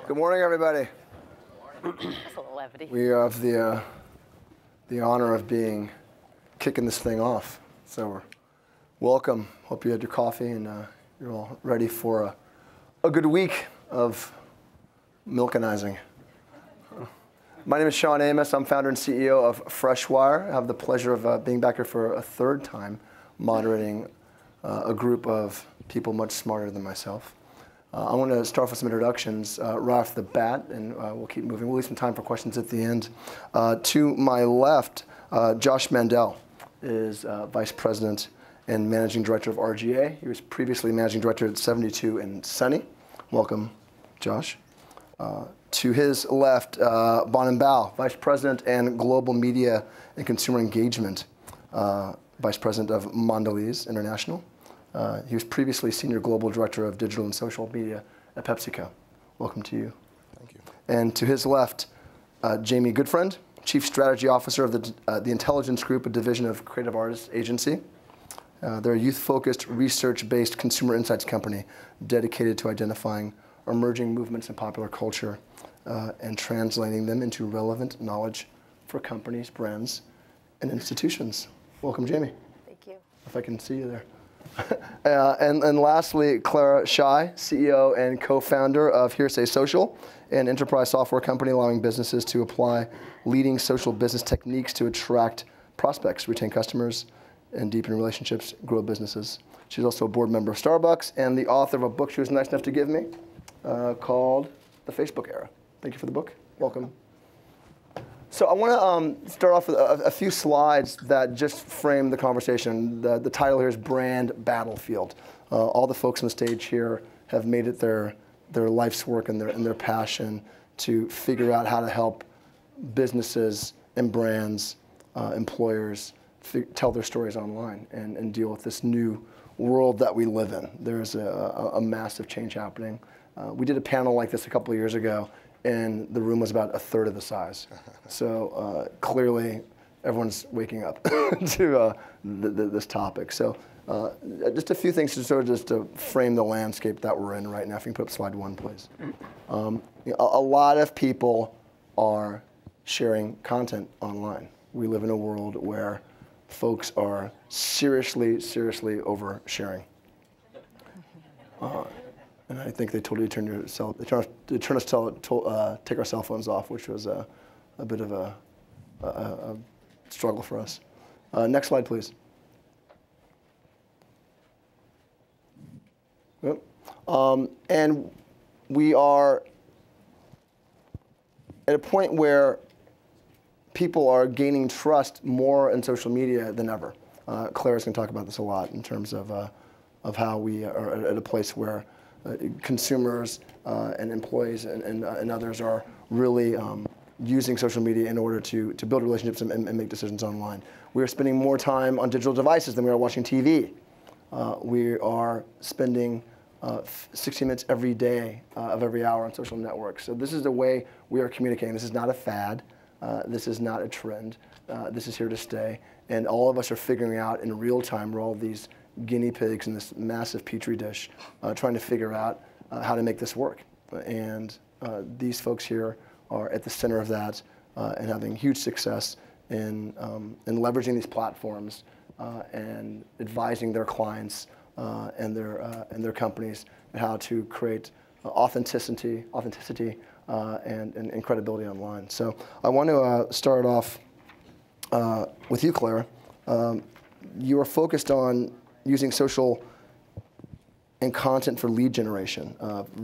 Good morning, everybody. That's a little levity. We have the honor of kicking this thing off. So welcome. Hope you had your coffee and you're all ready for a good week of milkanizing. My name is Sean Amos. I'm founder and CEO of Freshwire. I have the pleasure of being back here for a third time, moderating a group of people much smarter than myself. I want to start off with some introductions right off the bat, and we'll keep moving. We'll leave some time for questions at the end. To my left, Josh Mandel is Vice President and Managing Director of RGA. He was previously Managing Director at 72 and Sunny. Welcome, Josh. To his left, Bonin Bao, Vice President and Global Media and Consumer Engagement, Vice President of Mondelez International. He was previously Senior Global Director of Digital and Social Media at PepsiCo. Welcome to you. Thank you. And to his left, Jamie Goodfriend, Chief Strategy Officer of the Intelligence Group, a division of Creative Artists Agency. They're a youth-focused, research-based consumer insights company dedicated to identifying emerging movements in popular culture and translating them into relevant knowledge for companies, brands, and institutions. Welcome, Jamie. Thank you. If I can see you there. And lastly, Clara Shai, CEO and co-founder of Hearsay Social, an enterprise software company allowing businesses to apply leading social business techniques to attract prospects, retain customers, and deepen relationships, grow businesses. She's also a board member of Starbucks and the author of a book she was nice enough to give me called The Facebook Era. Thank you for the book. Welcome. So I want to start off with a few slides that just frame the conversation. The title here is Brand Battlefield. All the folks on the stage here have made it their life's work and their passion to figure out how to help businesses and brands, employers, tell their stories online and deal with this new world that we live in. There's a massive change happening. We did a panel like this a couple of years ago, and the room was about a third of the size. So clearly, everyone's waking up to this topic. So just a few things to sort of just to frame the landscape that we're in right now. If you can put up slide one, please. A lot of people are sharing content online. We live in a world where folks are seriously oversharing. And I think they told you to turn us to take our cell phones off, which was a bit of a struggle for us. Next slide, please. Yep. And we are at a point where people are gaining trust more in social media than ever. Clara's going to talk about this a lot in terms of how we are at a place where consumers and employees and others are really using social media in order to build relationships and make decisions online. We are spending more time on digital devices than we are watching TV. We are spending 60 minutes every day of every hour on social networks. So this is the way we are communicating. This is not a fad. This is not a trend. This is here to stay. And all of us are figuring out in real time, we're all these guinea pigs in this massive petri dish, trying to figure out how to make this work. And these folks here are at the center of that and having huge success in leveraging these platforms and advising their clients and their companies on how to create authenticity and credibility online. So I want to start off with you, Clara. You are focused on using social and content for lead generation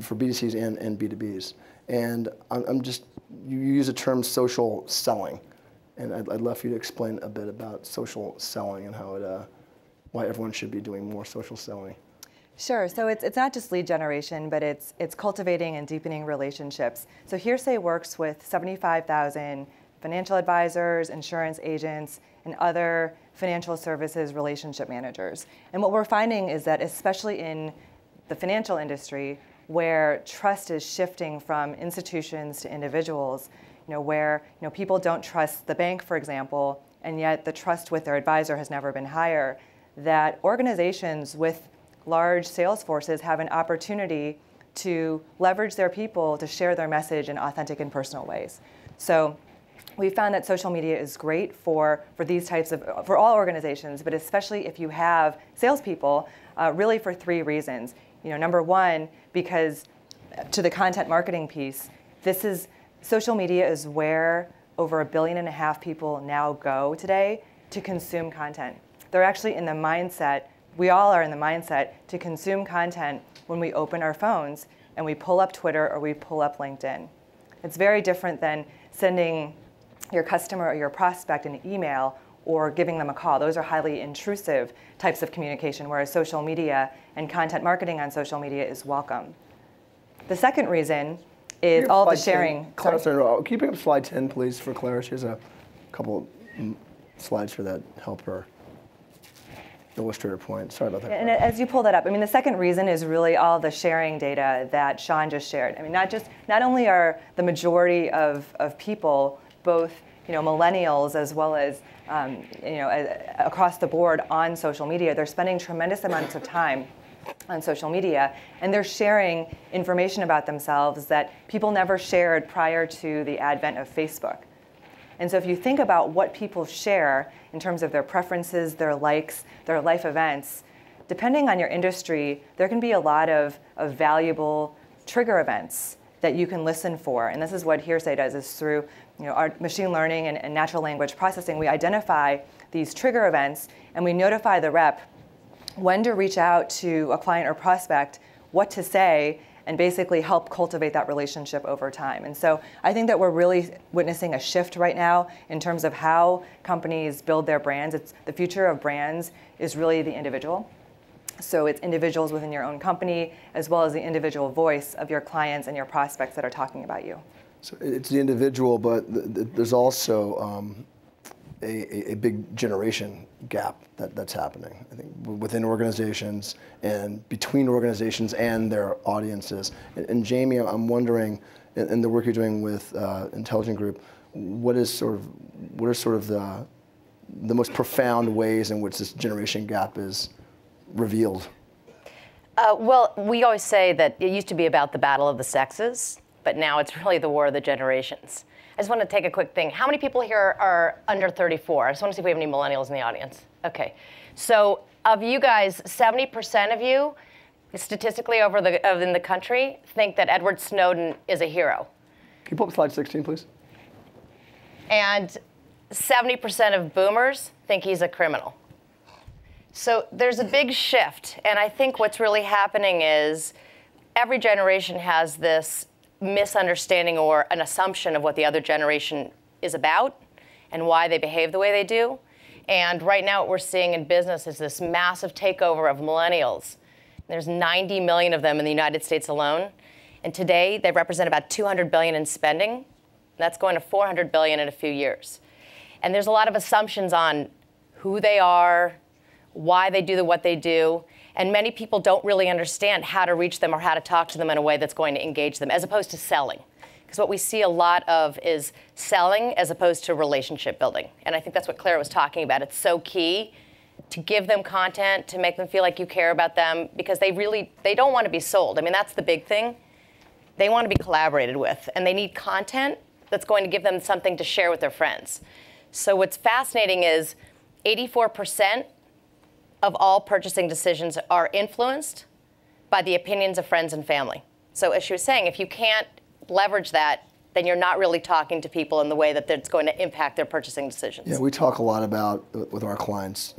for B2Cs and B2Bs. And you use the term social selling. And I'd love for you to explain a bit about social selling and how why everyone should be doing more social selling. Sure. So it's not just lead generation, but it's cultivating and deepening relationships. So Hearsay works with 75,000 financial advisors, insurance agents, and other financial services relationship managers. And what we're finding is that especially in the financial industry, where trust is shifting from institutions to individuals, where people don't trust the bank, for example, and yet the trust with their advisor has never been higher, that organizations with large sales forces have an opportunity to leverage their people to share their message in authentic and personal ways. So we found that social media is great for these types of, for all organizations, but especially if you have salespeople, really for 3 reasons. Number one, because to the content marketing piece, social media is where over 1.5 billion people now go today to consume content. They're actually in the mindset, we all are in the mindset to consume content when we open our phones and we pull up Twitter or we pull up LinkedIn. It's very different than sending your customer or your prospect an email or giving them a call. Those are highly intrusive types of communication, whereas social media and content marketing on social media is welcome. The second reason is all the sharing. Clara, can you bring up slide 10, please, for Clara? She has a couple slides here that help her illustrate her point. Sorry about that. And as you pull that up, the second reason is really all the sharing data that Sean just shared. Not only are the majority of people, both millennials as well as across the board on social media, they're spending tremendous amounts of time on social media, and they're sharing information about themselves that people never shared prior to the advent of Facebook. And so if you think about what people share in terms of their preferences, their likes, their life events, depending on your industry, there can be a lot of valuable trigger events that you can listen for. And this is what Hearsay does, is through our machine learning and natural language processing, we identify these trigger events and we notify the rep when to reach out to a client or prospect, what to say, and basically help cultivate that relationship over time. And so I think that we're really witnessing a shift right now in terms of how companies build their brands. The future of brands is really the individual. So it's individuals within your own company, as well as the individual voice of your clients and your prospects that are talking about you. So it's the individual, but there's also a big generation gap that's happening, I think, within organizations and between organizations and their audiences. And Jamie, I'm wondering, in the work you're doing with Intelligent Group, what are sort of the most profound ways in which this generation gap is revealed? Well, we always say that it used to be about the battle of the sexes, but now it's really the war of the generations. I just want to take a quick thing. How many people here are under 34? I just want to see if we have any millennials in the audience. Okay. So of you guys, 70% of you, statistically in the country, think that Edward Snowden is a hero. Can you pull up slide 16, please? And 70% of boomers think he's a criminal. So there's a big shift. And I think what's really happening is every generation has this misunderstanding or an assumption of what the other generation is about and why they behave the way they do. And right now what we're seeing in business is this massive takeover of millennials. There's 90 million of them in the United States alone. And today they represent about 200 billion in spending. That's going to 400 billion in a few years. And there's a lot of assumptions on who they are, why they do what they do. And many people don't really understand how to reach them or how to talk to them in a way that's going to engage them, as opposed to selling. Because what we see a lot of is selling as opposed to relationship building. And I think that's what Clara was talking about. It's so key to give them content, to make them feel like you care about them, because they don't want to be sold. That's the big thing. They want to be collaborated with, and they need content that's going to give them something to share with their friends. So what's fascinating is 84% of all purchasing decisions are influenced by the opinions of friends and family. So as she was saying, if you can't leverage that, then you're not really talking to people in the way that it's going to impact their purchasing decisions. Yeah, we talk a lot about, with our clients,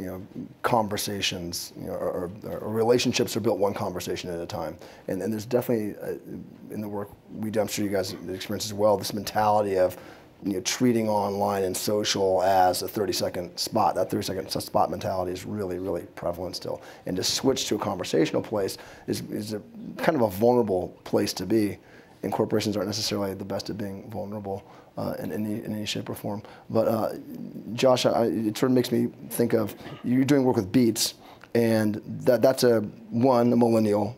conversations, or relationships are built one conversation at a time. And there's definitely, in the work we do, I'm sure you guys experience as well, this mentality of treating online and social as a 30-second spot. That 30-second spot mentality is really, really prevalent still. And to switch to a conversational place is a kind of a vulnerable place to be. And corporations aren't necessarily the best at being vulnerable in any shape or form. But Josh, it sort of makes me think of, you're doing work with Beats, and that's a millennial,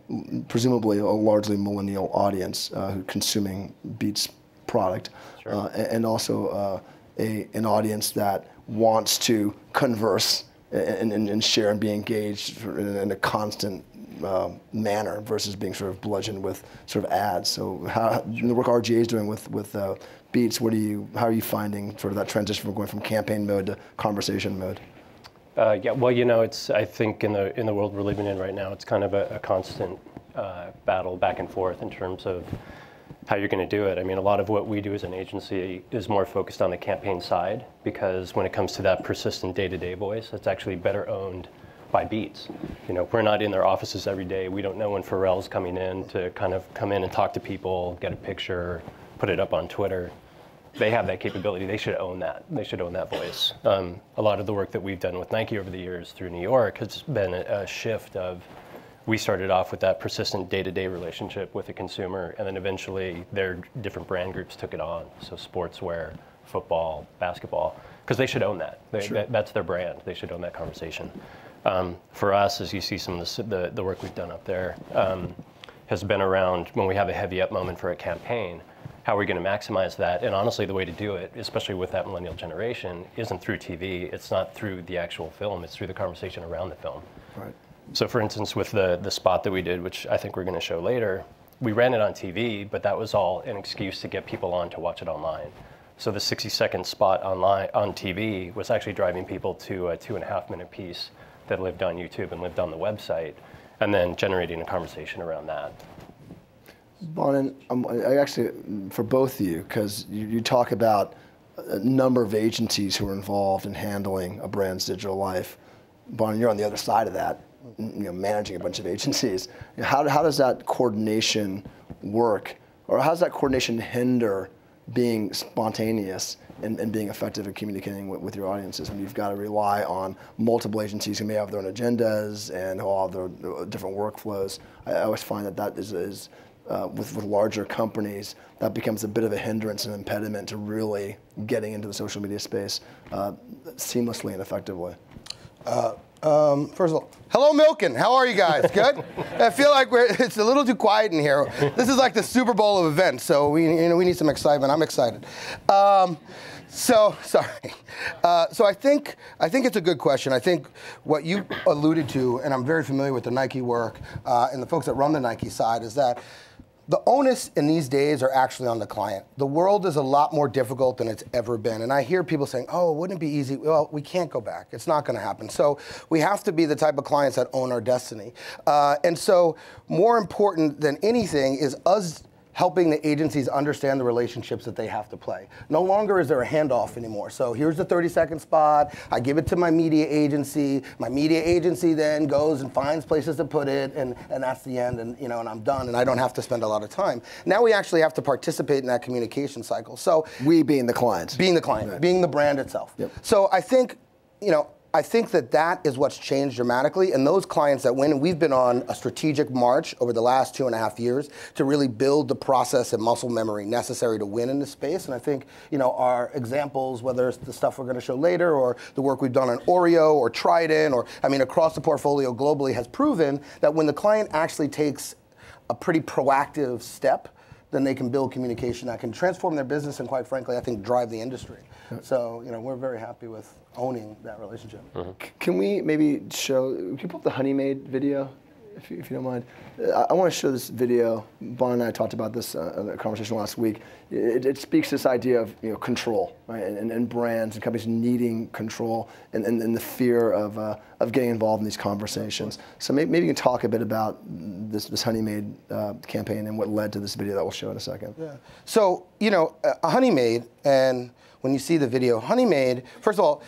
presumably a largely millennial audience consuming Beats product. Sure. And also an audience that wants to converse and share and be engaged in a constant manner versus being sort of bludgeoned with sort of ads. So how the work RGA is doing with Beats, how are you finding sort of that transition from going from campaign mode to conversation mode? Yeah, well, I think in the world we're living in right now, it's kind of a constant battle back and forth in terms of how you're going to do it. I mean, a lot of what we do as an agency is more focused on the campaign side, because when it comes to that persistent day-to-day voice, it's actually better owned by Beats. We're not in their offices every day. We don't know when Pharrell's coming in to kind of come in and talk to people, get a picture, put it up on Twitter. They have that capability. They should own that. They should own that voice. A lot of the work that we've done with Nike over the years through New York has been a shift of, we started off with that persistent day-to-day relationship with the consumer, and then eventually their different brand groups took it on. So sportswear, football, basketball, because they should own that. That's their brand. They should own that conversation. For us, as you see some of the work we've done up there, has been around when we have a heavy up moment for a campaign, how are we going to maximize that? And honestly, the way to do it, especially with that millennial generation, isn't through TV. It's not through the actual film. It's through the conversation around the film. Right. So for instance, with the spot that we did, which I think we're going to show later, we ran it on TV, but that was all an excuse to get people on to watch it online. So the 60-second spot on TV was actually driving people to a 2.5-minute piece that lived on YouTube and lived on the website, and then generating a conversation around that. Bonin, I actually, for both of you, because you talk about a number of agencies who are involved in handling a brand's digital life. Bonin, you're on the other side of that, managing a bunch of agencies. How does that coordination work, or how does that coordination hinder being spontaneous and being effective at communicating with your audiences when you've got to rely on multiple agencies who may have their own agendas and who all have their different workflows? I always find that is with larger companies, that becomes a bit of a hindrance and impediment to really getting into the social media space seamlessly and effectively. First of all, hello Milken, how are you guys? Good? I feel like it's a little too quiet in here. This is like the Super Bowl of events, so we need some excitement. I'm excited. So I think it's a good question. I think what you alluded to, and I'm very familiar with the Nike work and the folks that run the Nike side, is that the onus in these days are actually on the client. The world is a lot more difficult than it's ever been. And I hear people saying, oh, wouldn't it be easy? Well, we can't go back. It's not going to happen. So we have to be the type of clients that own our destiny. And so more important than anything is us helping the agencies understand the relationships that they have to play. No longer is there a handoff anymore. So here's the 30-second spot. I give it to my media agency. My media agency then goes and finds places to put it, and that's the end, and and I'm done, and I don't have to spend a lot of time. Now we actually have to participate in that communication cycle. So we being the client. Being the client, right. Being the brand itself. Yep. So I think, I think that is what's changed dramatically, and those clients that win, and we've been on a strategic march over the last 2.5 years to really build the process and muscle memory necessary to win in this space. And I think, our examples, whether it's the stuff we're going to show later or the work we've done on Oreo or Trident or, across the portfolio globally, has proven that when the client actually takes a pretty proactive step, then they can build communication that can transform their business and, quite frankly, I think drive the industry. So, we're very happy with owning that relationship. Mm-hmm. Can we maybe can you pull up the Honey Maid video, if you don't mind? I want to show this video. Bon and I talked about this in a conversation last week. It speaks to this idea of control, right? And brands and companies needing control and the fear of getting involved in these conversations. So maybe you can talk a bit about this Honey Maid campaign and what led to this video that we'll show in a second. Yeah. So Honey Maid, and when you see the video, Honey Maid, first of all,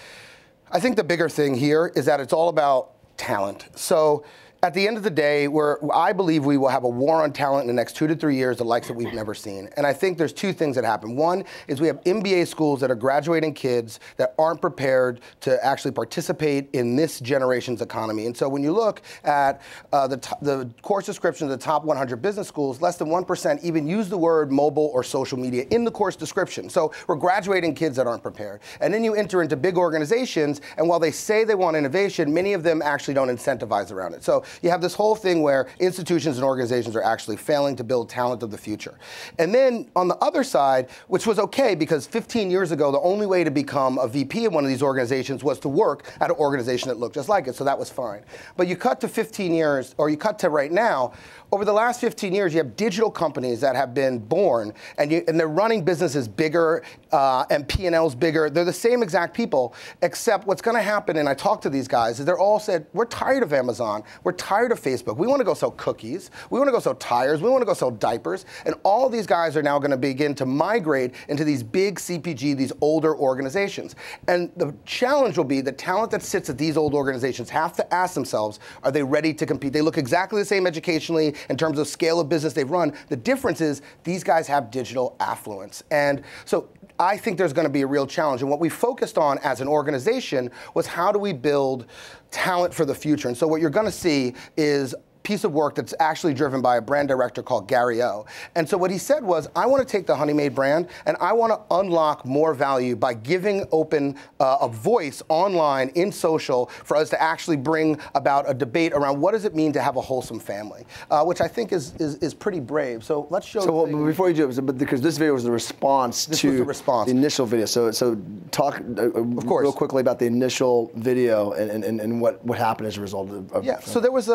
I think the bigger thing here is that it's all about talent. So at the end of the day, I believe we will have a war on talent in the next 2 to 3 years, the likes that we've never seen. And I think there's two things that happen. One is we have MBA schools that are graduating kids that aren't prepared to actually participate in this generation's economy. And so when you look at the course description of the top 100 business schools, less than 1% even use the word mobile or social media in the course description. So we're graduating kids that aren't prepared. And then you enter into big organizations, and while they say they want innovation, many of them actually don't incentivize around it. So you have this whole thing where institutions and organizations are actually failing to build talent of the future. And then on the other side, which was okay because 15 years ago, the only way to become a VP in one of these organizations was to work at an organization that looked just like it, so that was fine. But you cut to 15 years, or you cut to right now, over the last 15 years, you have digital companies that have been born, and they're running businesses bigger, and P&L's bigger. They're the same exact people, except what's going to happen, and I talked to these guys, is they're all said, we're tired of Amazon. We're tired of Facebook. We want to go sell cookies. We want to go sell tires. We want to go sell diapers. And all these guys are now going to begin to migrate into these big CPG, these older organizations. And the challenge will be the talent that sits at these old organizations have to ask themselves, are they ready to compete? They look exactly the same educationally in terms of scale of business they've run. The difference is these guys have digital affluence. And so I think there's going to be a real challenge. And what we focused on as an organization was how do we build talent for the future? And so what you're going to see is piece of work that's actually driven by a brand director called Gary O. And so what he said was, I want to take the Honey Maid brand and I want to unlock more value by giving open a voice online in social for us to actually bring about a debate around what does it mean to have a wholesome family, which I think is pretty brave. So let's show. So before you do it, because this video was the response to the initial video. So talk real quickly about the initial video and what happened as a result of. Yeah. So there was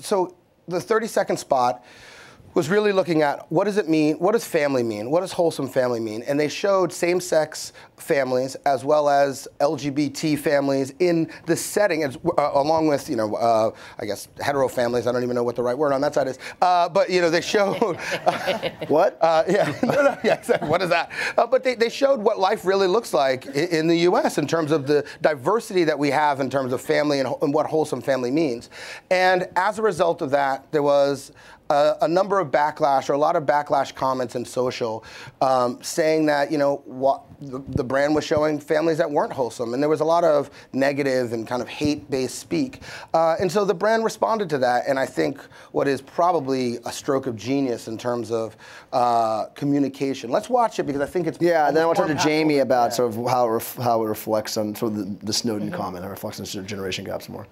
So the 30-second spot was really looking at what does it mean, what does family mean, what does wholesome family mean? And they showed same-sex families as well as LGBT families in the setting, along with, I guess, hetero families. I don't even know what the right word on that side is. But, they showed... What? Yeah, exactly. What is that? But they showed what life really looks like in the U.S. in terms of the diversity that we have in terms of family and what wholesome family means. And as a result of that, there was a number of backlash, or a lot of backlash comments in social, saying that what the brand was showing families that weren't wholesome, and there was a lot of negative and kind of hate-based speak, and so the brand responded to that. And I think what is probably a stroke of genius in terms of communication. Let's watch it because I think it's and then I want to talk to Jamie about sort of how it reflects on sort of the Snowden comment, how it reflects on generation gaps more.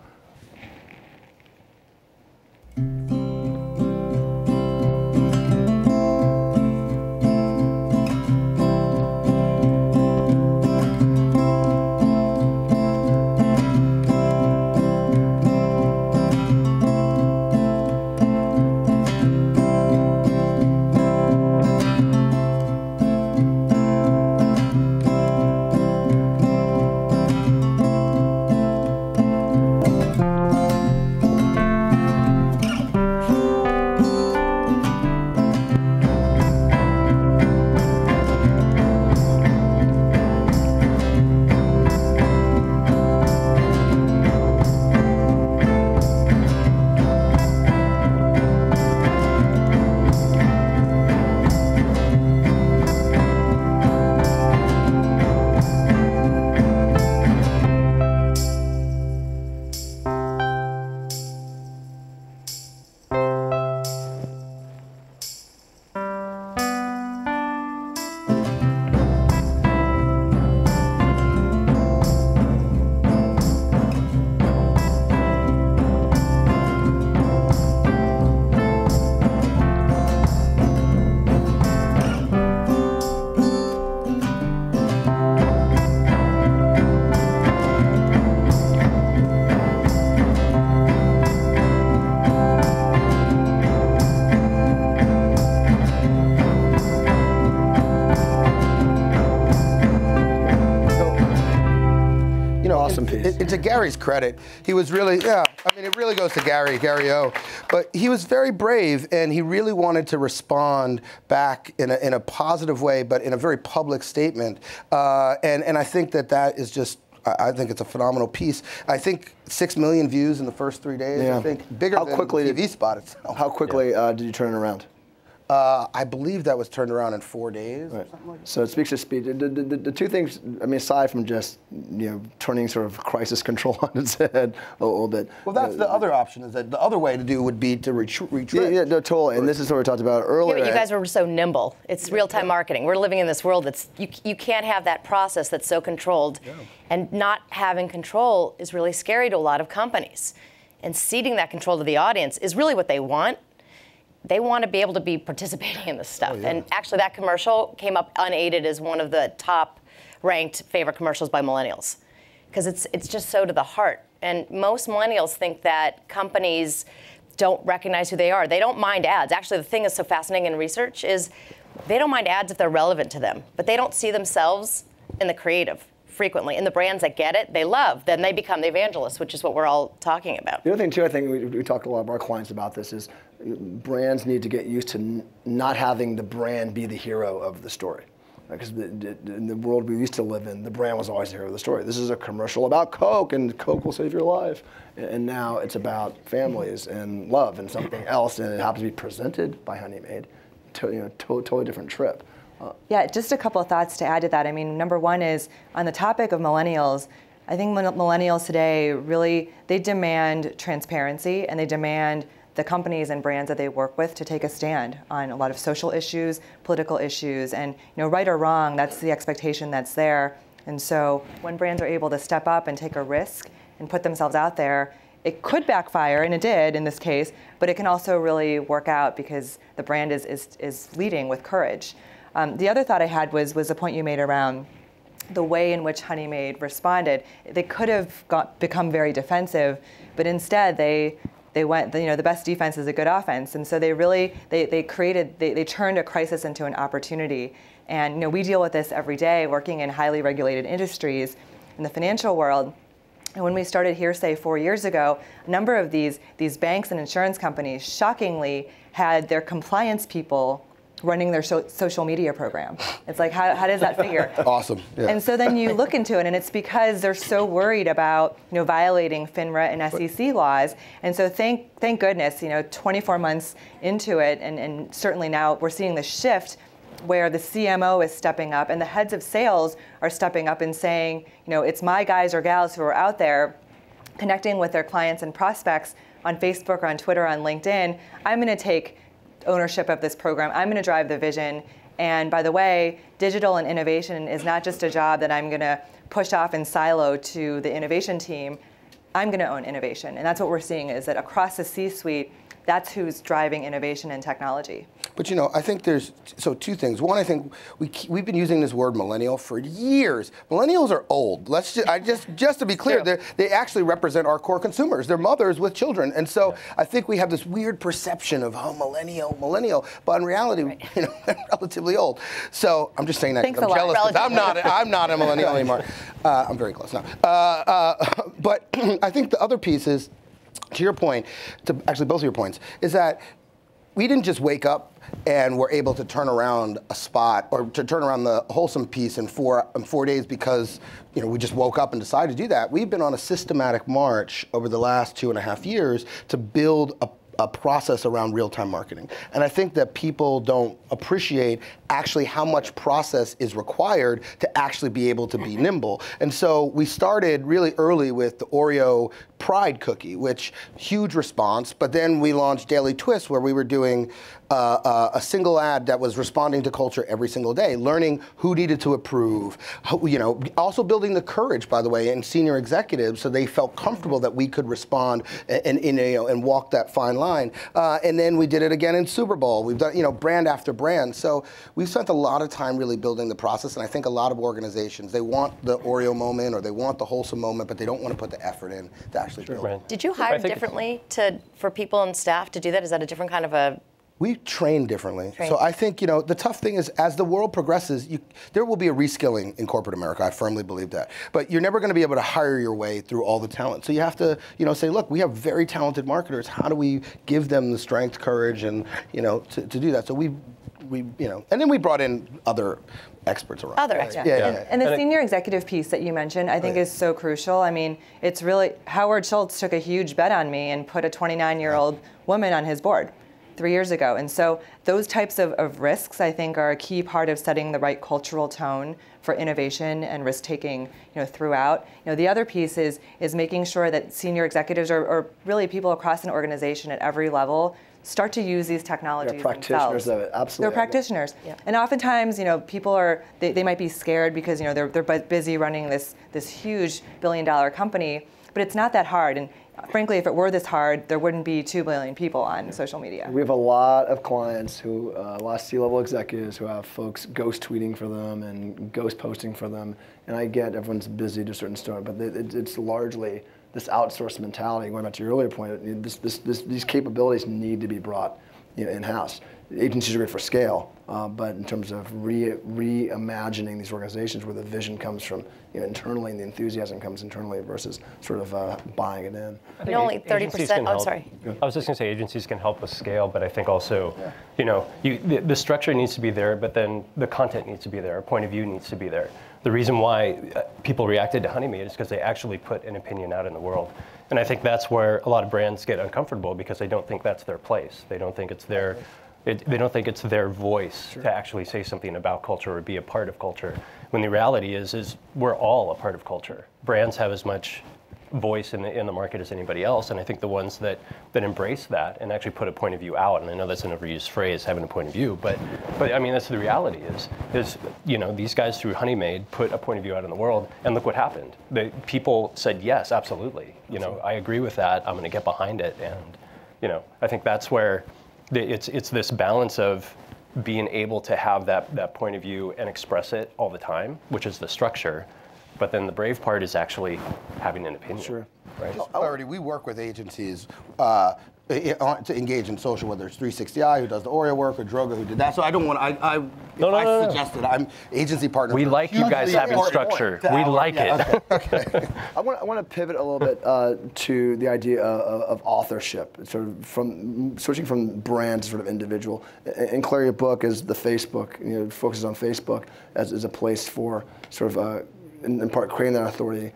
To Gary's credit, he was really, it really goes to Gary O. But he was very brave, and he really wanted to respond back in a positive way, but in a very public statement. And I think that is just, I think it's a phenomenal piece. I think 6 million views in the first 3 days. I think bigger than the TV spot itself. How quickly did you turn it around? I believe that was turned around in 4 days. Right. Or something like that. So it speaks to speed. The two things, aside from just turning sort of crisis control on its head a little bit. Well, that's the other option. Is that the other way to do would be to retreat. Yeah, no, totally. And this is what we talked about earlier. Yeah, but you guys were so nimble. It's real-time marketing. We're living in this world that's you can't have that process that's so controlled, and not having control is really scary to a lot of companies. and ceding that control to the audience is really what they want. They want to be able to be participating in this stuff. And actually that commercial came up unaided as one of the top ranked favorite commercials by millennials, because it's just so to the heart. And most millennials think that companies don't recognize who they are. They don't mind ads. Actually, the thing that's so fascinating in research is they don't mind ads if they're relevant to them, but they don't see themselves in the creative frequently. And the brands that get it, they love. Then they become the evangelists, which is what we're all talking about. The other thing, too, I think we talk to a lot of our clients about this, is brands need to get used to not having the brand be the hero of the story. Because in the world we used to live in, the brand was always the hero of the story. This is a commercial about Coke, and Coke will save your life. And now it's about families and love and something else, and it happens to be presented by Honey Maid. Totally different trip. Yeah, just a couple of thoughts to add to that. I mean, number one is, on the topic of millennials, I think millennials today really, they demand transparency, and they demand the companies and brands that they work with to take a stand on a lot of social issues, political issues, and right or wrong, that's the expectation that's there. And so when brands are able to step up and take a risk and put themselves out there, it could backfire, and it did in this case, but it can also really work out because the brand is leading with courage. The other thought I had was the point you made around the way in which Honey Maid responded. They could have become very defensive, but instead they went, the best defense is a good offense. And so they really, they turned a crisis into an opportunity. And we deal with this every day working in highly regulated industries in the financial world. And when we started Hearsay 4 years ago, a number of these banks and insurance companies shockingly had their compliance people running their social media program. It's like, how does that figure? Awesome. Yeah. And so then you look into it, and it's because they're so worried about violating FINRA and SEC laws. And so thank goodness, 24 months into it, and certainly now we're seeing the shift where the CMO is stepping up and the heads of sales are stepping up and saying, it's my guys or gals who are out there connecting with their clients and prospects on Facebook or on Twitter, on LinkedIn. I'm going to take ownership of this program. I'm going to drive the vision. And by the way, digital and innovation is not just a job that I'm going to push off in silo to the innovation team. I'm going to own innovation. And that's what we're seeing, is that across the C-suite, that's who's driving innovation and technology. But I think there's two things. One, I think we've been using this word millennial for years. Millennials are old. Just to be clear, they actually represent our core consumers. They're mothers with children, and so I think we have this weird perception of millennial. But in reality, they're relatively old. So I'm just saying that because I'm jealous. I'm not a millennial anymore. I'm very close now. But I think the other piece is, to your point, to actually both of your points, is that we didn't just wake up and were able to turn around a spot or to turn around the Wholesome piece in 4 days because we just woke up and decided to do that. We've been on a systematic march over the last 2.5 years to build a process around real-time marketing. And I think that people don't appreciate actually how much process is required to actually be able to be nimble. And so we started really early with the Oreo Pride cookie, which huge response, but then we launched Daily Twist, where we were doing a single ad that was responding to culture every single day, learning who needed to approve, also building the courage, by the way, in senior executives so they felt comfortable that we could respond and walk that fine line. And then we did it again in Super Bowl. We've done, brand after brand. So we've spent a lot of time really building the process, and I think a lot of organizations, they want the Oreo moment or they want the Wholesome moment, but they don't want to put the effort in to actually build. Right. Did you hire differently for people and staff to do that? Is that a different kind of a... We train differently. So I think, the tough thing is, as the world progresses, there will be a reskilling in corporate America. I firmly believe that. But you're never going to be able to hire your way through all the talent. So you have to, say, look, we have very talented marketers. How do we give them the strength, courage, and, to do that? So we and then we brought in other experts around. Other experts. Yeah. And the senior executive piece that you mentioned, I think is so crucial. I mean, it's really, Howard Schultz took a huge bet on me and put a 29-year-old woman on his board 3 years ago. And so those types of risks, I think, are a key part of setting the right cultural tone for innovation and risk-taking, throughout. The other piece is making sure that senior executives or really people across an organization at every level start to use these technologies practitioners themselves. of it, absolutely. They're practitioners. Yeah. And oftentimes, people they might be scared because, they're busy running this huge billion-dollar company, but it's not that hard. And frankly, if it were this hard, there wouldn't be 2 billion people on social media. We have a lot of clients who, a lot of C-level executives who have folks ghost tweeting for them and ghost posting for them. And I get everyone's busy to a certain extent, but it's largely this outsourced mentality. Going back to your earlier point, these capabilities need to be brought in-house. Agencies are great for scale, but in terms of reimagining these organizations where the vision comes from internally and the enthusiasm comes internally versus sort of buying it in. Only 30%. Oh, sorry. I was just going to say agencies can help with scale, but I think also, the structure needs to be there, but then the content needs to be there. Our point of view needs to be there. The reason why people reacted to Honey Maid is because they actually put an opinion out in the world. And I think that's where a lot of brands get uncomfortable because they don't think that's their place. They don't think it's their they don't think it's their voice to actually say something about culture or be a part of culture. When the reality is we're all a part of culture. Brands have as much voice in the market as anybody else, and I think the ones that embrace that and actually put a point of view out, and I know that's an overused phrase, having a point of view, but I mean that's the reality is these guys through Honey Maid put a point of view out in the world, and look what happened. People said yes, absolutely. I agree with that. I'm going to get behind it, and I think that's where it's this balance of being able to have that point of view and express it all the time, which is the structure. But then the brave part is actually having an opinion. Sure. Right. Already, we work with agencies to engage in social, whether it's 360i, who does the Oreo work, or Droga, who did that. So I don't want I suggested I'm agency partner. We like you guys having structure. We like it. Okay. I want to pivot a little bit to the idea of authorship, sort of from switching from brand to sort of individual. And Claire, your book is the Facebook, focuses on Facebook as a place for sort of in part creating that authority.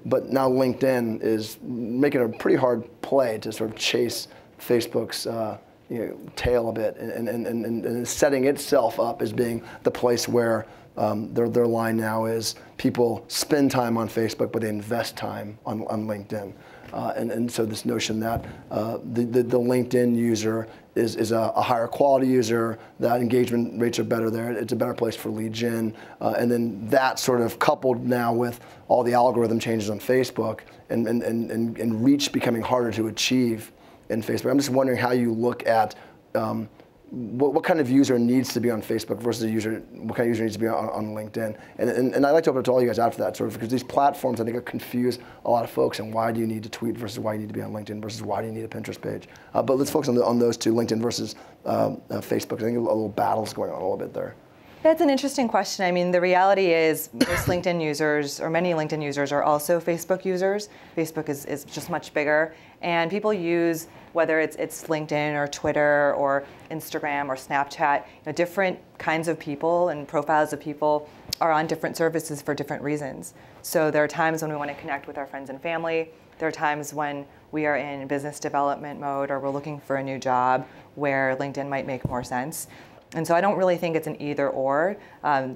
But now LinkedIn is making a pretty hard play to sort of chase Facebook's tail a bit and setting itself up as being the place where their line now is people spend time on Facebook, but they invest time on LinkedIn. And so this notion that the LinkedIn user is a higher quality user, that engagement rates are better there, it's a better place for lead gen, and then that sort of coupled now with all the algorithm changes on Facebook and reach becoming harder to achieve in Facebook. I'm just wondering how you look at what kind of user needs to be on Facebook versus what kind of user needs to be on LinkedIn. And I'd like to open it to all you guys after that, sort of, because these platforms, I think, confuse a lot of folks, and why do you need to tweet versus why you need to be on LinkedIn versus why do you need a Pinterest page. But let's focus on those two, LinkedIn versus Facebook. I think a little battle's going on a little bit there. That's an interesting question. I mean, the reality is most LinkedIn users, or many LinkedIn users, are also Facebook users. Facebook is just much bigger. And people use, whether it's LinkedIn or Twitter or Instagram or Snapchat, different kinds of people and profiles of people are on different services for different reasons. So there are times when we want to connect with our friends and family. There are times when we are in business development mode or we're looking for a new job where LinkedIn might make more sense. And so I don't really think it's an either or.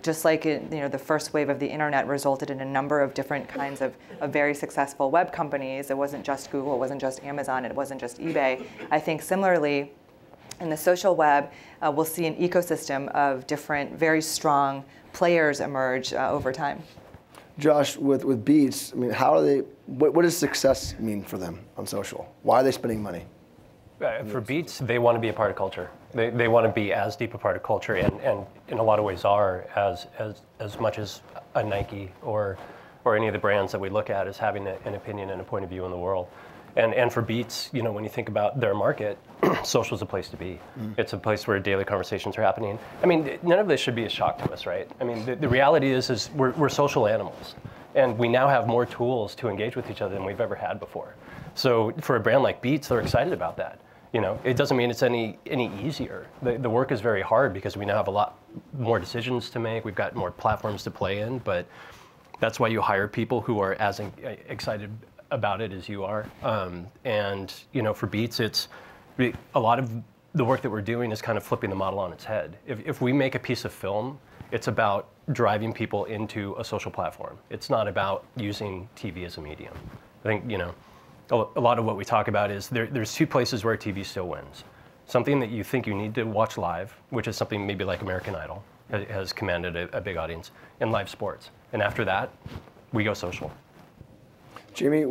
Just like the first wave of the internet resulted in a number of different kinds of very successful web companies. It wasn't just Google, it wasn't just Amazon, it wasn't just eBay. I think similarly, in the social web, we'll see an ecosystem of different, very strong players emerge over time. Josh, with Beats, I mean, how are they? What does success mean for them on social? Why are they spending money? For Beats, they want to be a part of culture. They want to be as deep a part of culture, and in a lot of ways are as much as a Nike or any of the brands that we look at as having an opinion and a point of view in the world. And for Beats, when you think about their market, social is a place to be. It's a place where daily conversations are happening. I mean, none of this should be a shock to us, right? I mean, the reality is we're social animals, and we now have more tools to engage with each other than we've ever had before. So for a brand like Beats, they're excited about that. It doesn't mean it's any easier. The work is very hard because we now have a lot more decisions to make. We've got more platforms to play in, but that's why you hire people who are as excited about it as you are. And for Beats, a lot of the work that we're doing is kind of flipping the model on its head. If we make a piece of film, it's about driving people into a social platform. It's not about using TV as a medium. I think, a lot of what we talk about is there's two places where TV still wins. Something that you think you need to watch live, which is something maybe like American Idol has commanded a big audience, and live sports. And after that, we go social. Jamie,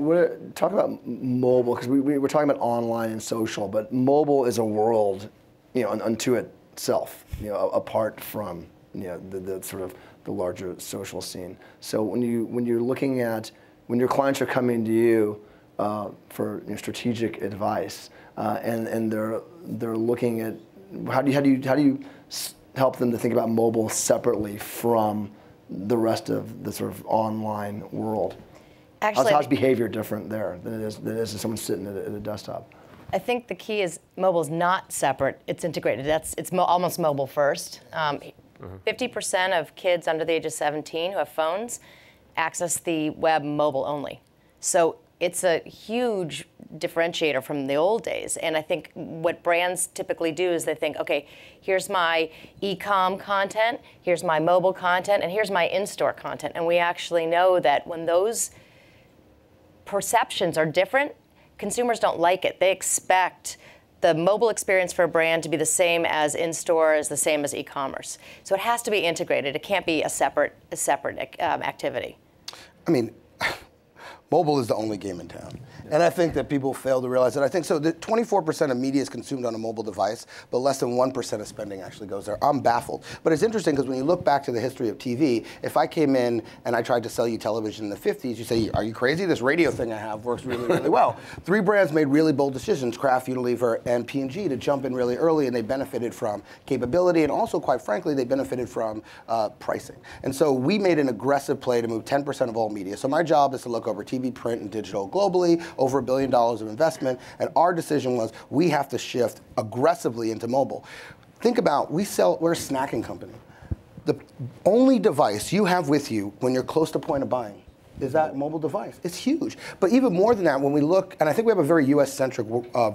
talk about mobile, because we're talking about online and social, but mobile is a world, unto itself, apart from, the sort of the larger social scene. So when you're looking at, when your clients are coming to you for strategic advice, and they're looking at how do you help them to think about mobile separately from the rest of the sort of online world? Actually, how's behavior different there than it is if someone's sitting at a desktop? I think the key is mobile is not separate; it's integrated. It's almost mobile first. 50% of kids under the age of 17 who have phones access the web mobile only. So it's a huge differentiator from the old days. And I think what brands typically do is they think, okay, here's my e-com content, here's my mobile content, and here's my in-store content. And we actually know that when those perceptions are different, consumers don't like it. They expect the mobile experience for a brand to be the same as in-store, as the same as e-commerce. So it has to be integrated. It can't be a separate activity. I mean, mobile is the only game in town. And I think that people fail to realize that. I think so. 24% of media is consumed on a mobile device, but less than 1% of spending actually goes there. I'm baffled. But it's interesting because when you look back to the history of TV, if I came in and I tried to sell you television in the 50s, you say, are you crazy? This radio thing I have works really, really well. 3 brands made really bold decisions, Kraft, Unilever, and P&G, to jump in really early, and they benefited from capability, and also, quite frankly, they benefited from pricing. And so we made an aggressive play to move 10% of all media. So my job is to look over TV, print, and digital globally, over $1 billion of investment, and our decision was we have to shift aggressively into mobile. Think about, we're a snacking company. The only device you have with you when you're close to point of buying is that mobile device. It's huge. But even more than that, when we look, and I think we have a very US-centric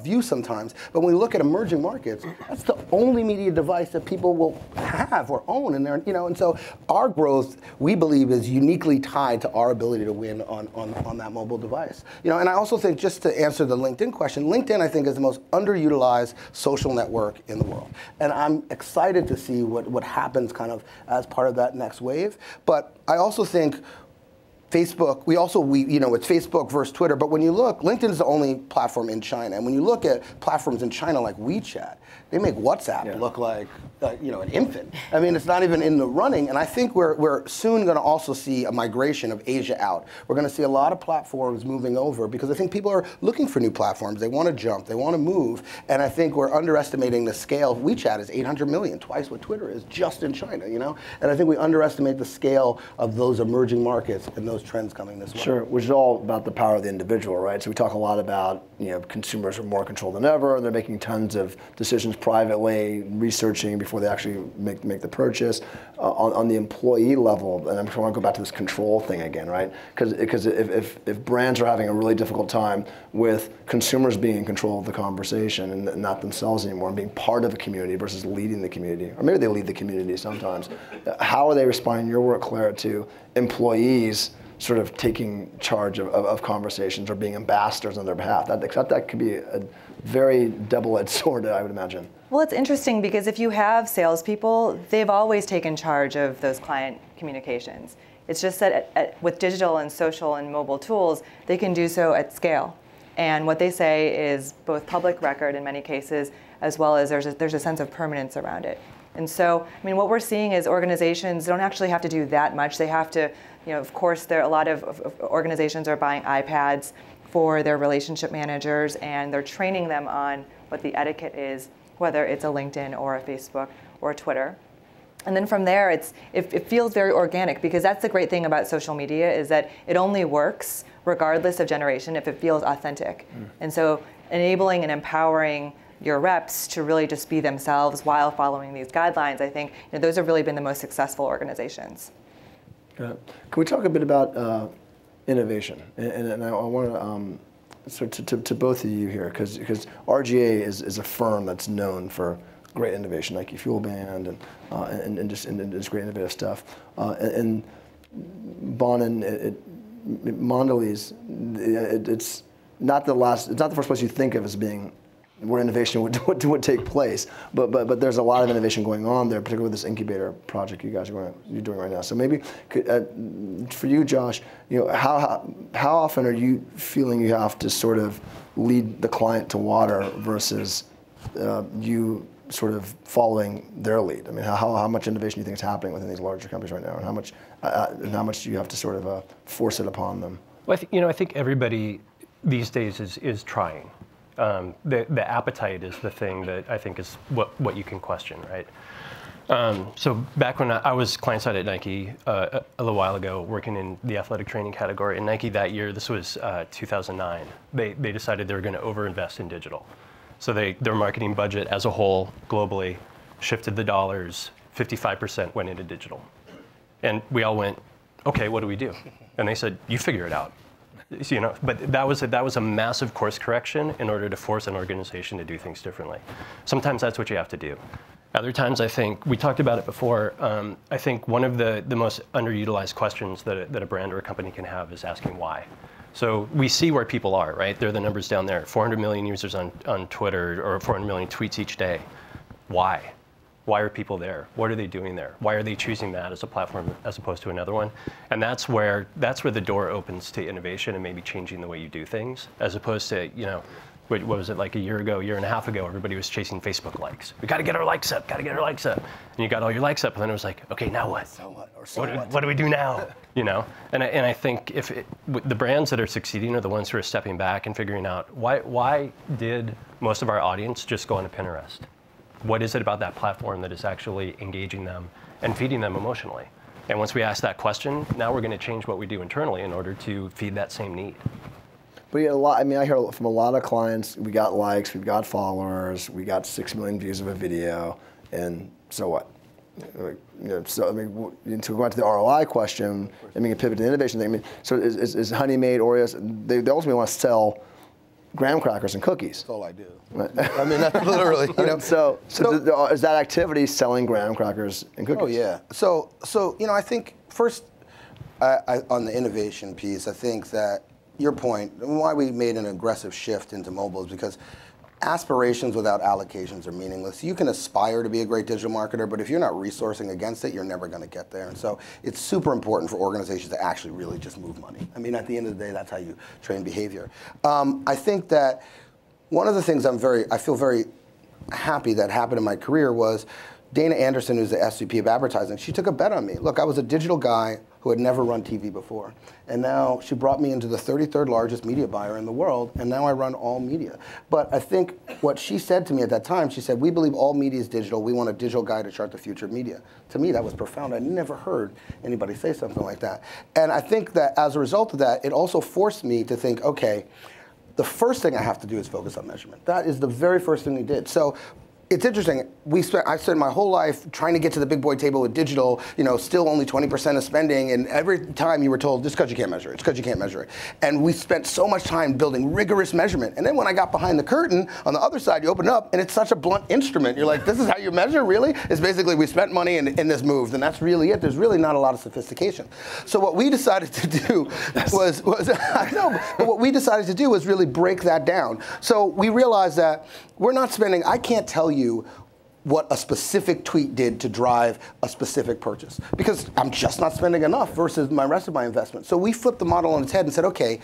view sometimes, but when we look at emerging markets, that's the only media device that people will have or own. And and so our growth, we believe, is uniquely tied to our ability to win on that mobile device. And I also think, just to answer the LinkedIn question, LinkedIn, I think, is the most underutilized social network in the world. And I'm excited to see what happens kind of as part of that next wave. But I also think Facebook, it's Facebook versus Twitter, but when you look, LinkedIn is the only platform in China. And when you look at platforms in China like WeChat, they make WhatsApp look like an infant. I mean, it's not even in the running. And I think we're soon going to also see a migration of Asia out. We're going to see a lot of platforms moving over because I think people are looking for new platforms. They want to jump. They want to move. And I think we're underestimating the scale. WeChat is 800 million, twice what Twitter is, just in China. And I think we underestimate the scale of those emerging markets and those trends coming this way. Sure, which is all about the power of the individual, right? So we talk a lot about, consumers are more in control than ever, and they're making tons of decisions privately, researching before they actually make the purchase. On the employee level, and I want to go back to this control thing again, right? Because if brands are having a really difficult time with consumers being in control of the conversation and not themselves anymore, and being part of a community versus leading the community, or maybe they lead the community sometimes, how are they responding, your work, Clara, to employees sort of taking charge of conversations or being ambassadors on their behalf? That could be a very double-edged sword, I would imagine. Well, it's interesting because if you have salespeople, they've always taken charge of those client communications. It's just that with digital and social and mobile tools, they can do so at scale. And what they say is both public record in many cases, as well as there's a sense of permanence around it. And so, what we're seeing is organizations don't actually have to do that much. They have to, of course, a lot of organizations are buying iPads for their relationship managers, and they're training them on what the etiquette is, whether it's a LinkedIn or a Facebook or a Twitter. And then from there, it feels very organic, because that's the great thing about social media, is that it only works regardless of generation if it feels authentic. And so enabling and empowering your reps to really just be themselves while following these guidelines, I think those have really been the most successful organizations. Can we talk a bit about innovation? And I want to both of you here, because RGA is a firm that's known for great innovation, like Fuel Band and just great innovative stuff. And Bonin, Mondelez, it's not the first place you think of as being where innovation would take place. But there's a lot of innovation going on there, particularly with this incubator project you're doing right now. So maybe for you, Josh, how often are you feeling you have to sort of lead the client to water versus you sort of following their lead? I mean, how much innovation do you think is happening within these larger companies right now, and how much do you have to sort of force it upon them? Well, I think everybody these days is trying. The appetite is the thing that I think is what you can question, right? So back when I was client-side at Nike a little while ago, working in the athletic training category, and Nike that year, this was 2009, they decided they were going to overinvest in digital. So their marketing budget as a whole, globally, shifted the dollars, 55% went into digital. And we all went, okay, what do we do? And they said, you figure it out. But that was a massive course correction in order to force an organization to do things differently. Sometimes that's what you have to do. Other times, I think, we talked about it before, I think one of the most underutilized questions that a brand or a company can have is asking why. So we see where people are, right? They're the numbers down there, 400 million users on Twitter, or 400 million tweets each day. Why? Why are people there? What are they doing there? Why are they choosing that as a platform as opposed to another one? And that's where the door opens to innovation and maybe changing the way you do things, as opposed to, what was it, like a year and a half ago, everybody was chasing Facebook likes. We got to get our likes up, And you got all your likes up, and then it was like, okay, now what? So what? What do we do now? And I think the brands that are succeeding are the ones who are stepping back and figuring out why did most of our audience just go onto Pinterest? What is it about that platform that is actually engaging them and feeding them emotionally? And once we ask that question, now we're going to change what we do internally in order to feed that same need. But I hear from a lot of clients, we got likes, we've got followers, we got 6 million views of a video, and so what? To go back to the ROI question, you pivot to the innovation thing. So is Honey Maid, Oreos, they ultimately want to sell graham crackers and cookies. That's all I do. That's literally, So is that activity selling graham crackers and cookies? Oh yeah. So I think first, on the innovation piece, I think that your point, why we made an aggressive shift into mobile is because aspirations without allocations are meaningless. You can aspire to be a great digital marketer, but if you're not resourcing against it, you're never going to get there. And so it's super important for organizations to actually really just move money. At the end of the day, that's how you train behavior. I think that one of the things I feel very happy that happened in my career was Dana Anderson, who's the SVP of advertising, she took a bet on me. Look, I was a digital guy who had never run TV before. And now she brought me into the 33rd largest media buyer in the world, and now I run all media. But I think what she said to me at that time, she said, we believe all media is digital. We want a digital guy to chart the future of media. To me, that was profound. I never heard anybody say something like that. And I think that as a result of that, it also forced me to think, okay, the first thing I have to do is focus on measurement. That is the very first thing we did. So it's interesting. I spent my whole life trying to get to the big boy table with digital, still only 20% of spending. And every time you were told, just because you can't measure it, it's because you can't measure it. And we spent so much time building rigorous measurement. And then when I got behind the curtain, on the other side, you open up, and it's such a blunt instrument. You're like, this is how you measure, really? It's basically we spent money and this moved, and that's really it. There's really not a lot of sophistication. So what we decided to do was I know, but what we decided to do was really break that down. So we realized that we're not spending, I can't tell you what a specific tweet did to drive a specific purchase, because I'm just not spending enough versus my rest of my investment. So we flipped the model on its head and said, okay,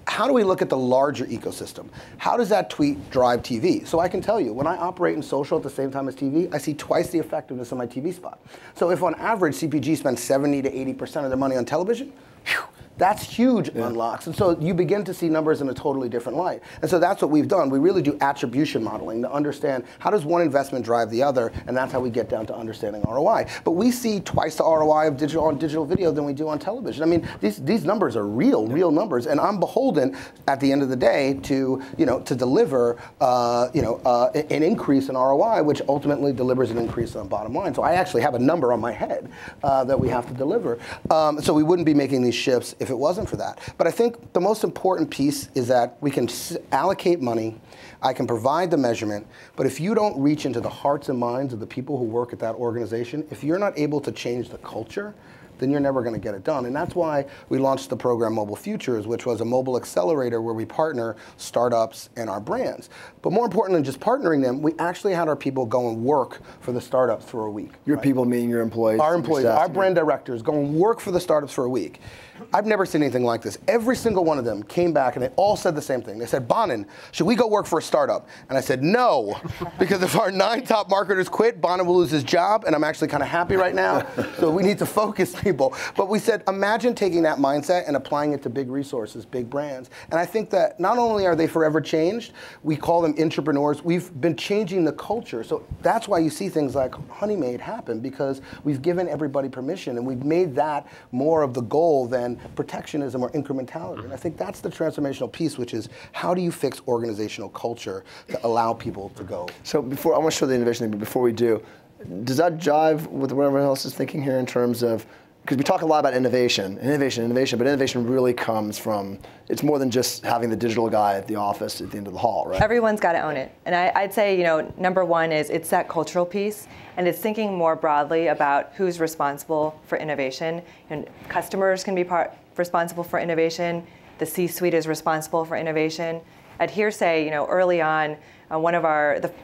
how do we look at the larger ecosystem? How does that tweet drive TV? So I can tell you, when I operate in social at the same time as TV, I see twice the effectiveness of my TV spot. So if on average CPG spends 70 to 80% of their money on television, whew, that's huge unlocks. And so you begin to see numbers in a totally different light. And so that's what we've done. We really do attribution modeling to understand how does one investment drive the other, and that's how we get down to understanding ROI. But we see twice the ROI of digital video than we do on television. These numbers are real numbers, and I'm beholden at the end of the day to deliver an increase in ROI, which ultimately delivers an increase on bottom line. So I actually have a number on my head that we have to deliver. So we wouldn't be making these shifts if it wasn't for that. But I think the most important piece is that we can allocate money, I can provide the measurement, but if you don't reach into the hearts and minds of the people who work at that organization, if you're not able to change the culture, then you're never going to get it done. And that's why we launched the program Mobile Futures, which was a mobile accelerator where we partner startups and our brands. But more important than just partnering them, we actually had our people go and work for the startups for a week. Your people meaning your employees? Our employees, our brand directors go and work for the startups for a week. I've never seen anything like this. Every single one of them came back and they all said the same thing. They said, Bonin, should we go work for a startup? And I said, no, because if our 9 top marketers quit, Bonin will lose his job, and I'm actually kind of happy right now, so we need to focus people. But we said, imagine taking that mindset and applying it to big resources, big brands. And I think that not only are they forever changed, we call them entrepreneurs, we've been changing the culture. So that's why you see things like Honey Maid happen, because we've given everybody permission, and we've made that more of the goal than protectionism or incrementality. And I think that's the transformational piece, which is how do you fix organizational culture to allow people to go? So I want to show the innovation thing, but before we do, does that jive with what everyone else is thinking here in terms of, because we talk a lot about innovation, but innovation really comes from, it's more than just having the digital guy at the office at the end of the hall, right? Everyone's got to own it. And I'd say, number one is it's that cultural piece, and it's thinking more broadly about who's responsible for innovation. And customers can be responsible for innovation. The C-suite is responsible for innovation. At Hearsay, early on, one of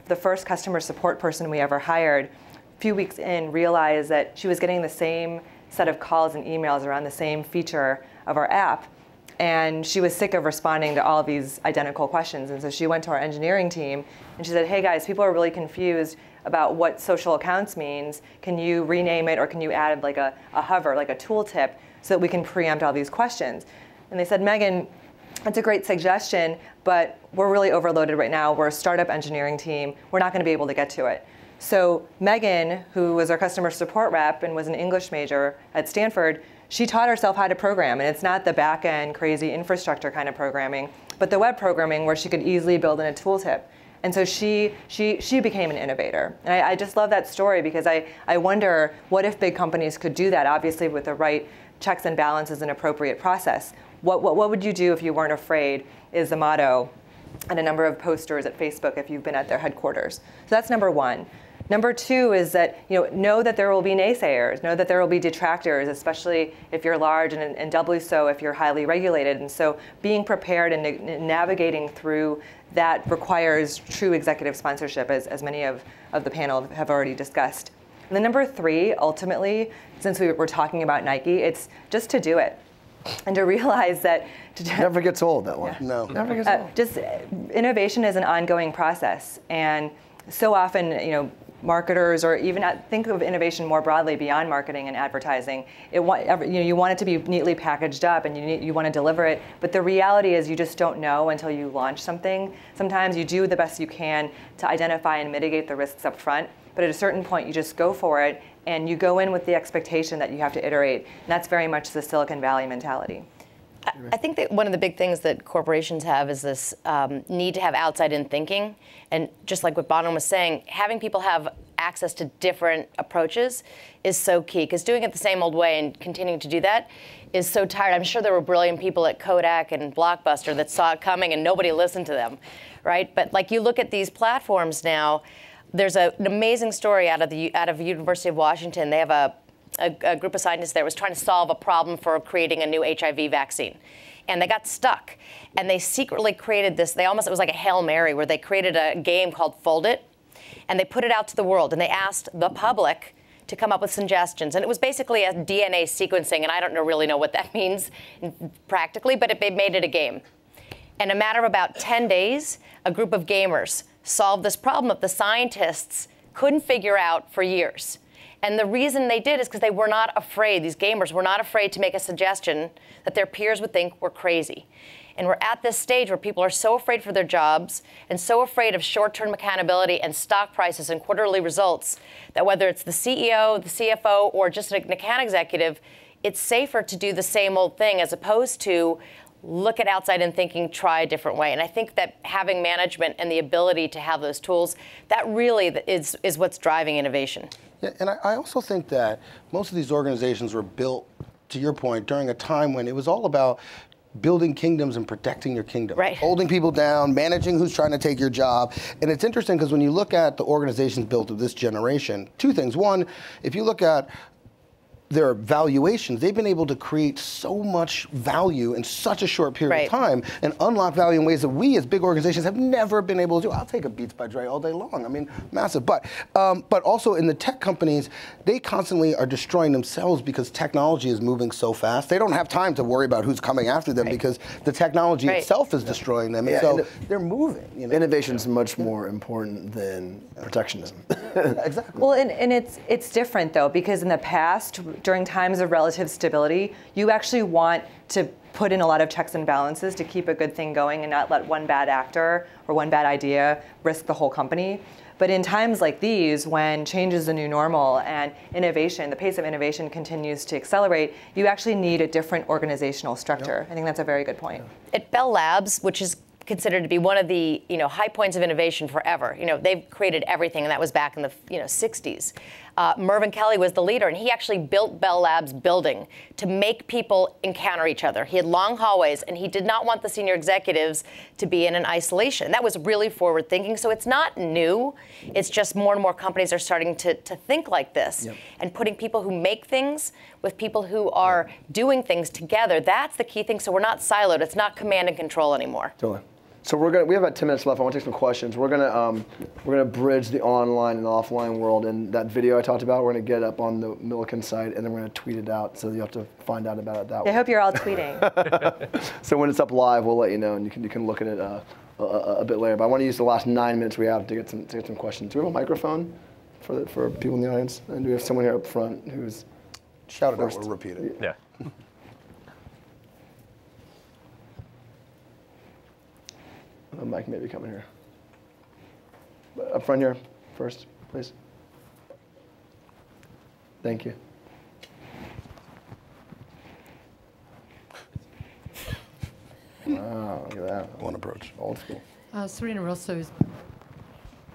the first customer support person we ever hired, a few weeks in, realized that she was getting the same set of calls and emails around the same feature of our app. And she was sick of responding to all of these identical questions. And so she went to our engineering team and she said, hey guys, people are really confused about what social accounts means. Can you rename it, or can you add like a hover, like a tooltip, so that we can preempt all these questions? And they said, Megan, that's a great suggestion, but we're really overloaded right now. We're a startup engineering team. We're not going to be able to get to it. So Megan, who was our customer support rep and was an English major at Stanford, she taught herself how to program. And it's not the back-end crazy infrastructure kind of programming, but the web programming where she could easily build in a tooltip. And so she became an innovator. And I just love that story, because I wonder, what if big companies could do that, obviously with the right checks and balances and appropriate process? What would you do if you weren't afraid, is the motto and a number of posters at Facebook if you've been at their headquarters. So that's number one. Number two is that, know that there will be naysayers, know that there will be detractors, especially if you're large, and doubly so if you're highly regulated. And so being prepared and navigating through that requires true executive sponsorship, as many of the panel have already discussed. And then number three, ultimately, since we were talking about Nike, it's just to do it. And to realize that never gets old, that one. Yeah. No. Never gets old. Just innovation is an ongoing process, and so often, marketers, or even think of innovation more broadly beyond marketing and advertising. You want it to be neatly packaged up, and you want to deliver it. But the reality is, you just don't know until you launch something. Sometimes you do the best you can to identify and mitigate the risks up front. But at a certain point, you just go for it, and you go in with the expectation that you have to iterate. And that's very much the Silicon Valley mentality. I think that one of the big things that corporations have is this need to have outside-in thinking. And just like what Bonin was saying, having people have access to different approaches is so key. Because doing it the same old way and continuing to do that is so tired. I'm sure there were brilliant people at Kodak and Blockbuster that saw it coming and nobody listened to them, right? But like, you look at these platforms now, there's an amazing story out of University of Washington. They have a group of scientists there was trying to solve a problem for creating a new HIV vaccine. And they got stuck. And they secretly created this, it was like a Hail Mary, where they created a game called Fold It. And they put it out to the world. And they asked the public to come up with suggestions. And it was basically a DNA sequencing. And I don't really know what that means practically, but it made it a game. In a matter of about 10 days, a group of gamers solved this problem that the scientists couldn't figure out for years. And the reason they did is because they were not afraid. These gamers were not afraid to make a suggestion that their peers would think were crazy. And we're at this stage where people are so afraid for their jobs and so afraid of short-term accountability and stock prices and quarterly results that whether it's the CEO, the CFO, or just an account executive, it's safer to do the same old thing as opposed to look at outside in thinking, try a different way. And I think that having management and the ability to have those tools, that really is what's driving innovation. Yeah, and I also think that most of these organizations were built, to your point, during a time when it was all about building kingdoms and protecting your kingdom. Right. Holding people down, managing who's trying to take your job. And it's interesting because when you look at the organizations built of this generation, two things. One, if you look at their valuations, they've been able to create so much value in such a short period of time and unlock value in ways that we as big organizations have never been able to do. I'll take a Beats by Dre all day long. I mean, massive. But also in the tech companies, they constantly are destroying themselves because technology is moving so fast. They don't have time to worry about who's coming after them because the technology itself is destroying them. And so they're moving. You know? Innovation is much more important than protectionism. Exactly. Well, and it's different though, because in the past, during times of relative stability, you actually want to put in a lot of checks and balances to keep a good thing going and not let one bad actor or one bad idea risk the whole company. But in times like these, when change is the new normal and innovation, the pace of innovation continues to accelerate, you actually need a different organizational structure. I think that's a very good point. At Bell Labs, which is considered to be one of the high points of innovation forever. They've created everything, and that was back in the 60s. Mervyn Kelly was the leader, and he actually built Bell Labs building to make people encounter each other. He had long hallways, and he did not want the senior executives to be in an isolation. That was really forward thinking. So it's not new. It's just more and more companies are starting to think like this and putting people who make things with people who are doing things together. That's the key thing. So we're not siloed. It's not command and control anymore. Totally. So we have about 10 minutes left. I want to take some questions. We're gonna bridge the online and offline world. And that video I talked about, we're gonna get up on the Milliken site, and then we're gonna tweet it out. So you have to find out about it that way. I hope you're all tweeting. So when it's up live, we'll let you know, and you can look at it a bit later. But I want to use the last 9 minutes we have to get some questions. Do we have a microphone for people in the audience? And do we have someone here up front who's shout it out? We'll repeat it. Yeah. Mike may be coming here. Up front here, first, please. Thank you. Wow, look at that. One approach. Old school. Serena Rosso is.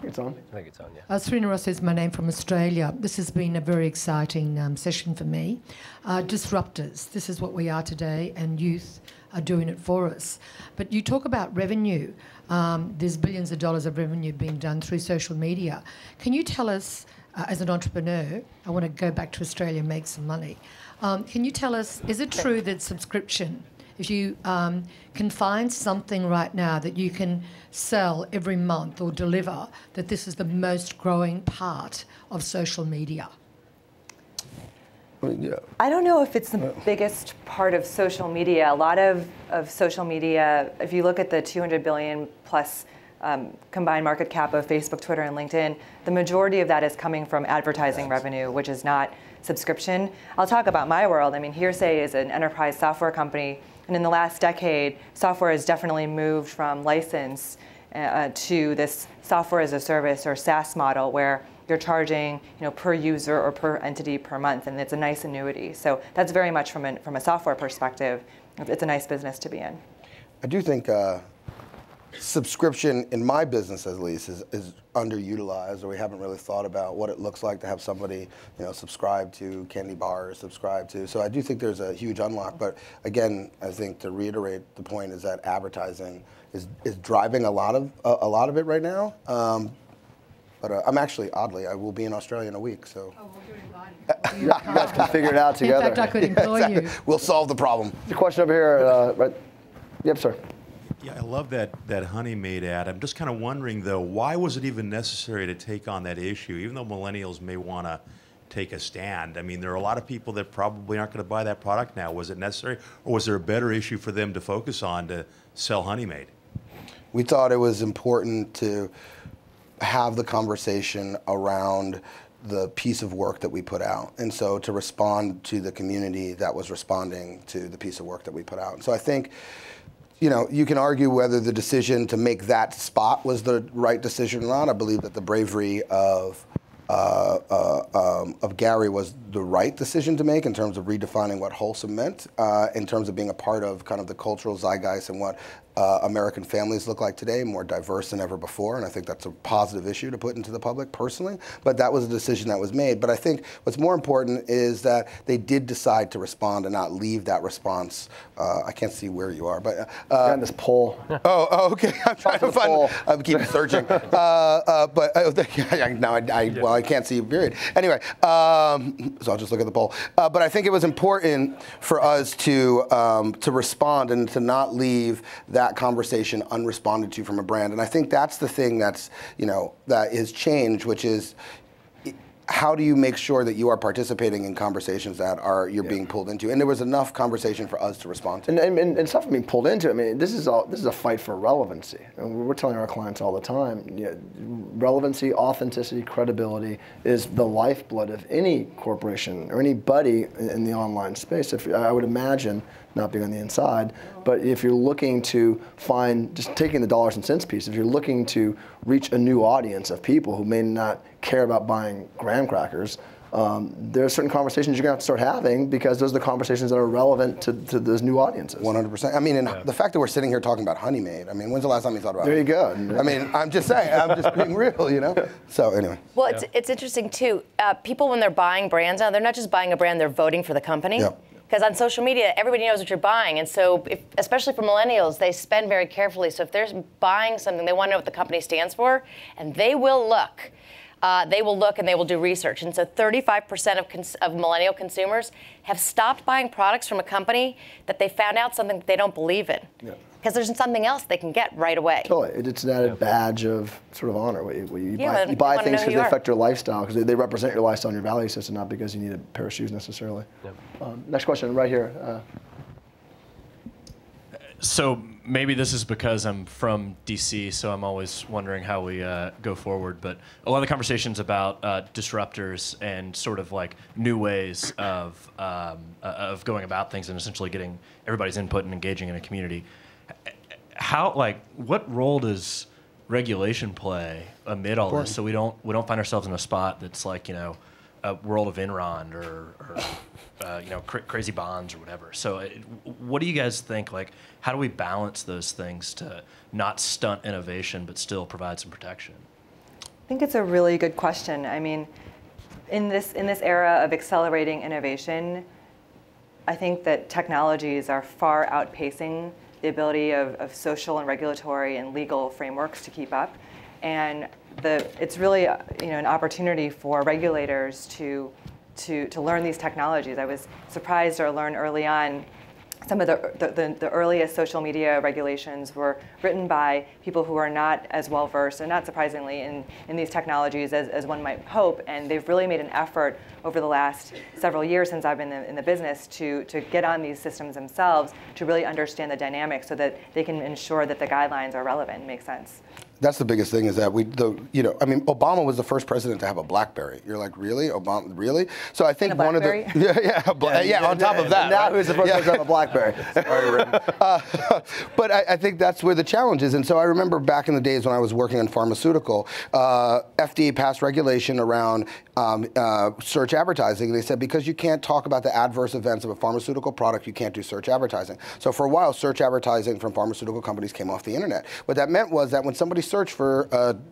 It's on? I think it's on, yeah. Serena Rosso is my name, from Australia. This has been a very exciting session for me. Disruptors, this is what we are today, and youth are doing it for us. But you talk about revenue. There's billions of dollars of revenue being done through social media. Can you tell us, as an entrepreneur, I want to go back to Australia and make some money. Can you tell us, is it true that subscription, if you can find something right now that you can sell every month or deliver, that this is the most growing part of social media? Yeah. I don't know if it's the biggest part of social media. A lot of social media, if you look at the 200 billion plus combined market cap of Facebook, Twitter, and LinkedIn, the majority of that is coming from advertising revenue, which is not subscription. I'll talk about my world. I mean, Hearsay is an enterprise software company, and in the last decade, software has definitely moved from license to this software as a service or SaaS model, where you're charging, per user or per entity per month, and it's a nice annuity. So that's very much from a software perspective, it's a nice business to be in. I do think subscription, in my business at least, is underutilized, or we haven't really thought about what it looks like to have somebody, subscribe to candy bars, subscribe to. So I do think there's a huge unlock. But again, I think to reiterate the point is that advertising is driving a lot of it right now. But I'm actually, oddly, I will be in Australia in a week, so. Oh, well, you're invited. You guys can figure it out together. In fact, I could employ you. We'll solve the problem. The question over here, right? Yep, sir. Yeah, I love that Honey Maid ad. I'm just kind of wondering, though, why was it even necessary to take on that issue, even though millennials may want to take a stand? I mean, there are a lot of people that probably aren't going to buy that product now. Was it necessary, or was there a better issue for them to focus on to sell Honey Maid? We thought it was important to have the conversation around the piece of work that we put out, and so to respond to the community that was responding to the piece of work that we put out. So I think, you can argue whether the decision to make that spot was the right decision or not. I believe that the bravery of Gary was the right decision to make in terms of redefining what wholesome meant, in terms of being a part of kind of the cultural zeitgeist and what American families look like today, more diverse than ever before, and I think that's a positive issue to put into the public personally, but that was a decision that was made. But I think what's more important is that they did decide to respond and not leave that response. I can't see where you are, but on this poll. Oh, okay. I'm trying to find. I keep searching, but now I can't see. Period. Anyway, so I'll just look at the poll. But I think it was important for us to respond and to not leave that conversation unresponded to from a brand. And I think that's the thing that's that is changed, which is, how do you make sure that you are participating in conversations that you're being pulled into? And there was enough conversation for us to respond to. And stuff being pulled into. I mean, this is a fight for relevancy. And we're telling our clients all the time, relevancy, authenticity, credibility is the lifeblood of any corporation or anybody in the online space. I would imagine, not being on the inside, but if you're looking to find, just taking the dollars and cents piece, if you're looking to reach a new audience of people who may not care about buying graham crackers, there are certain conversations you're going to have to start having, because those are the conversations that are relevant to those new audiences. 100%. I mean, and the fact that we're sitting here talking about Honey Maid, I mean, when's the last time you thought about it? There you go. I mean, I'm just saying, I'm just being real, So anyway. Well, it's interesting too. People, when they're buying brands now, they're not just buying a brand, they're voting for the company. Yep. Because on social media, everybody knows what you're buying. And so, especially for millennials, they spend very carefully. So if they're buying something, they want to know what the company stands for, and they will look. They will look and they will do research. And so 35% of millennial consumers have stopped buying products from a company that they found out something that they don't believe in. Because there's something else they can get right away. Totally. It's an added badge of sort of honor. You buy things because they are. affect your lifestyle, because they represent your lifestyle and your value system, not because you need a pair of shoes necessarily. Next question, right here. So maybe this is because I'm from DC, so I'm always wondering how we go forward. But a lot of the conversations about disruptors and sort of like new ways of going about things and essentially getting everybody's input and engaging in a community. What role does regulation play amid all this, so we don't find ourselves in a spot that's like a world of Enron or crazy bonds or whatever. So what do you guys think? Like, how do we balance those things to not stunt innovation but still provide some protection? I think it's a really good question. I mean, in this era of accelerating innovation, I think that technologies are far outpacing the ability of social and regulatory and legal frameworks to keep up. And it's really an opportunity for regulators to learn these technologies. I was surprised to learn early on some of the earliest social media regulations were written by people who are not as well versed, and not surprisingly, in these technologies as one might hope. And they've really made an effort over the last several years since I've been in the business to get on these systems themselves, to really understand the dynamics so that they can ensure that the guidelines are relevant and make sense. That's the biggest thing, is that Obama was the first president to have a BlackBerry. You're like, really? Obama, really? So I think one of the on top of that. Now who's the first person to have a BlackBerry? But I think that's where the challenge is. And so I remember back in the days when I was working on pharmaceutical, FDA passed regulation around search advertising. They said, because you can't talk about the adverse events of a pharmaceutical product, you can't do search advertising. So for a while, search advertising from pharmaceutical companies came off the internet. What that meant was that when somebody searched for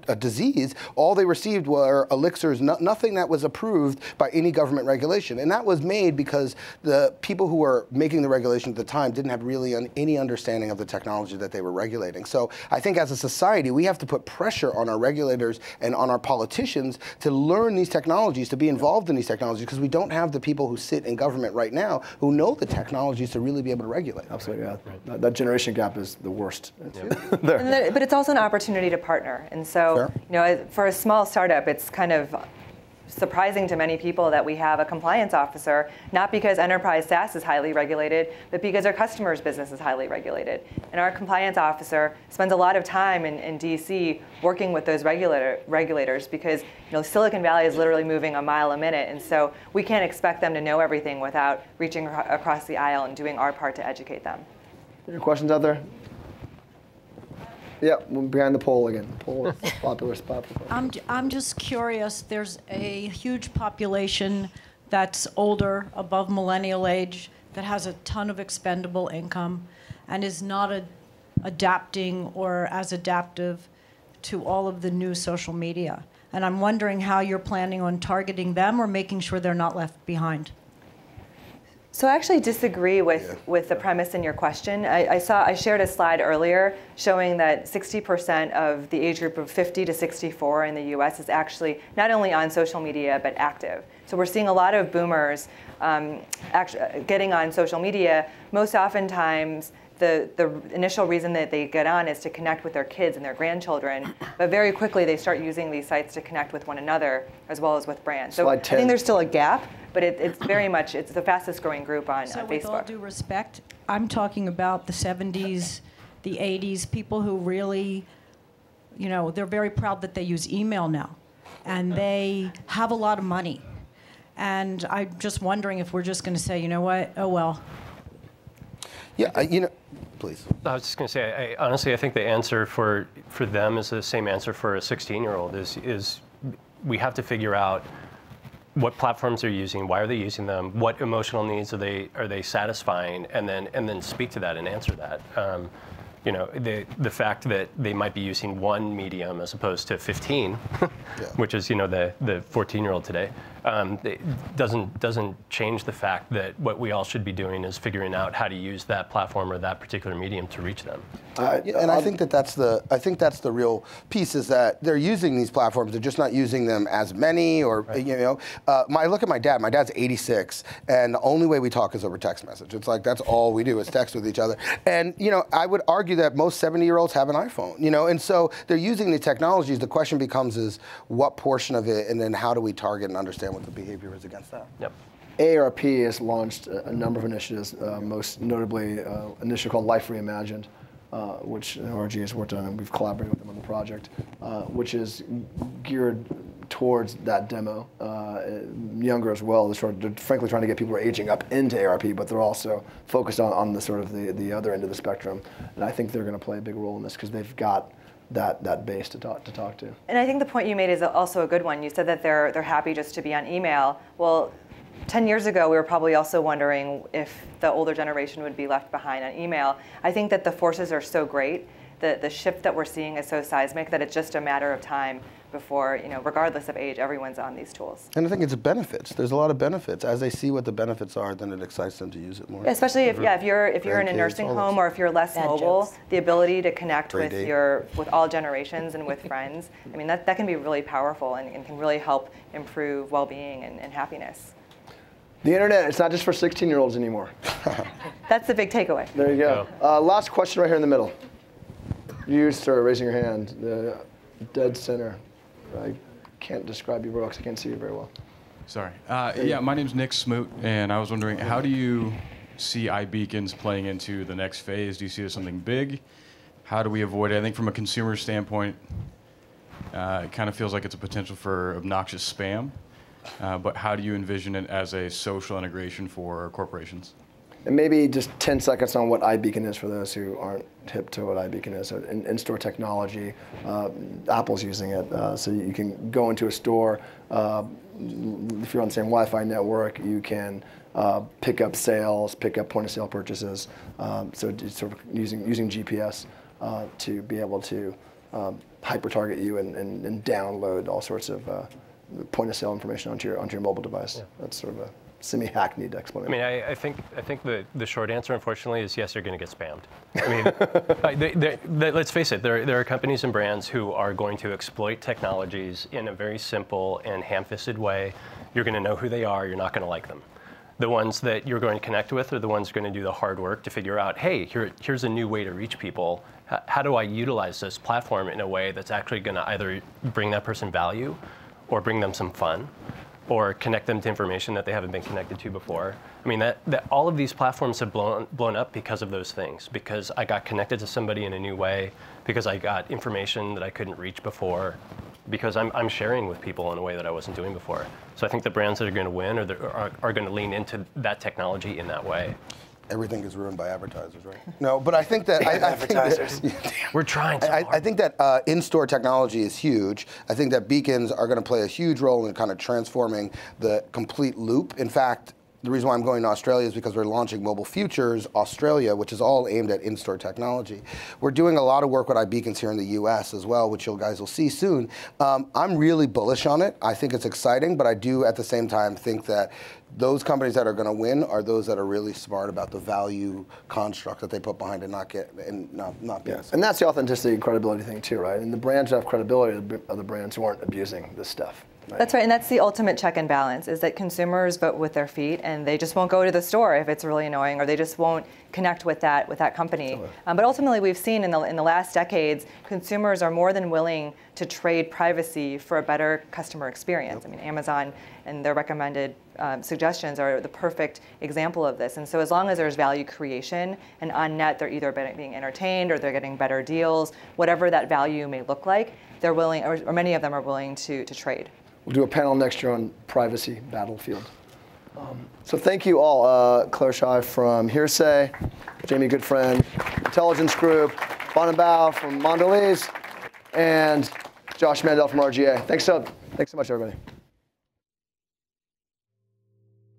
a disease, all they received were elixirs, nothing that was approved by any government regulation. And that was made because the people who were making the regulation at the time didn't have really any understanding of the technology that they were regulating. So I think as a society, we have to put pressure on our regulators and on our politicians to learn these technologies, to be involved in these technologies, because we don't have the people who sit in government right now who know the technologies to really be able to regulate. Absolutely, yeah. Right. That generation gap is the worst. But it's also an opportunity to partner. And so, for a small startup, it's kind of surprising to many people that we have a compliance officer, not because enterprise SaaS is highly regulated, but because our customers' business is highly regulated. And our compliance officer spends a lot of time in DC working with those regulators, because Silicon Valley is literally moving a mile a minute, and so we can't expect them to know everything without reaching across the aisle and doing our part to educate them. Any questions out there? Yeah, behind the poll again. The poll is a popular spot. I'm just curious. There's a huge population that's older, above millennial age, that has a ton of expendable income, and is not adapting or as adaptive to all of the new social media. And I'm wondering how you're planning on targeting them or making sure they're not left behind. So I actually disagree with the premise in your question. I shared a slide earlier showing that 60% of the age group of 50 to 64 in the US is actually not only on social media, but active. So we're seeing a lot of boomers actually getting on social media. Most oftentimes, the initial reason that they get on is to connect with their kids and their grandchildren, but very quickly they start using these sites to connect with one another as well as with brands. So I think there's still a gap, but it's very much, it's the fastest growing group on Facebook. With all due respect, I'm talking about the 70s, the 80s, people who really, you know, they're very proud that they use email now, and they have a lot of money. And I'm just wondering if we're just going to say, you know what, oh well. Yeah, you know, please. I was just going to say, honestly, I think the answer for them is the same answer for a 16-year-old. Is we have to figure out what platforms they're using, why are they using them, what emotional needs are they satisfying, and then speak to that and answer that. You know, the fact that they might be using one medium as opposed to 15, which is, you know, the 14-year-old today, it doesn't change the fact that what we all should be doing is figuring out how to use that platform or that particular medium to reach them. And I think that's the real piece, is that they're using these platforms. They're just not using them as many, or you know. I look at my dad. My dad's 86, and the only way we talk is over text message. It's like that's all we do is text with each other. And you know, I would argue that most 70-year-olds have an iPhone. You know, and so they're using the technologies. The question becomes is what portion of it, and then how do we target and understand what the behavior is against that? Yep. AARP has launched a number of initiatives, most notably an initiative called Life Reimagined, which ORG has worked on, and we've collaborated with them on the project, which is geared towards that demo, younger as well. They're frankly trying to get people who are aging up into AARP, but they're also focused on the sort of the other end of the spectrum. And I think they're going to play a big role in this because they've got that base to talk to. And I think the point you made is also a good one. You said that they're happy just to be on email. Well, 10 years ago, we were probably also wondering if the older generation would be left behind on email. I think that the forces are so great, the shift that we're seeing is so seismic that it's just a matter of time before, you know, regardless of age, everyone's on these tools. And I think it's benefits. There's a lot of benefits. As they see what the benefits are, then it excites them to use it more. Especially if you're in a nursing home or if you're less mobile, the ability to connect with all generations and with friends. I mean, that can be really powerful and can really help improve well-being and happiness. The internet, it's not just for 16-year-olds anymore. That's the big takeaway. There you go. Last question right here in the middle. You, sir, raising your hand, the dead center. I can't describe you well because I can't see you very well. Sorry. Yeah, my name's Nick Smoot, and I was wondering, how do you see iBeacons playing into the next phase? Do you see it as something big? How do we avoid it? I think from a consumer standpoint, it kind of feels like it's a potential for obnoxious spam. But how do you envision it as a social integration for corporations? And maybe just 10 seconds on what iBeacon is for those who aren't hip to what iBeacon is. In-store technology, Apple's using it, so you can go into a store. If you're on the same Wi-Fi network, you can pick up sales, pick up point-of-sale purchases. So it's sort of using GPS to be able to hyper-target you and download all sorts of point-of-sale information onto your mobile device. Yeah. That's sort of a semi-hackneyed explanation. I mean, I think the short answer, unfortunately, is yes, you're going to get spammed. I mean, let's face it, there are companies and brands who are going to exploit technologies in a very simple and ham-fisted way. You're going to know who they are. You're not going to like them. The ones that you're going to connect with are the ones going to do the hard work to figure out, hey, here's a new way to reach people. How do I utilize this platform in a way that's actually going to either bring that person value or bring them some fun, or connect them to information that they haven't been connected to before. I mean, that all of these platforms have blown up because of those things, because I got connected to somebody in a new way, because I got information that I couldn't reach before, because I'm sharing with people in a way that I wasn't doing before. So I think the brands that are going to win are going to lean into that technology in that way. Everything is ruined by advertisers, right? No, but I think that advertisers. We're trying so hard. I think that in-store technology is huge. I think that beacons are going to play a huge role in kind of transforming the complete loop. In fact, the reason why I'm going to Australia is because we're launching Mobile Futures Australia, which is all aimed at in-store technology. We're doing a lot of work with iBeacons here in the US as well, which you guys will see soon. I'm really bullish on it. I think it's exciting, but I do at the same time think that those companies that are going to win are those that are really smart about the value construct that they put behind it, not being. Yes. And that's the authenticity and credibility thing too, right? And the brands that have credibility are the brands who aren't abusing this stuff. Right? That's right, and that's the ultimate check and balance, is that consumers vote with their feet, and they just won't go to the store if it's really annoying, or they just won't connect with that company. But ultimately, we've seen in the last decades, consumers are more than willing to trade privacy for a better customer experience. I mean, Amazon and their recommended suggestions are the perfect example of this. And so as long as there's value creation, and on net they're either being entertained or they're getting better deals, whatever that value may look like, they're willing, or many of them are willing to trade. We'll do a panel next year on privacy battlefield. So thank you all. Claire Shive from Hearsay, Jamie Goodfriend, Intelligence Group, Bon Bao from Mondelez, and Josh Mandel from RGA. Thanks so much, everybody.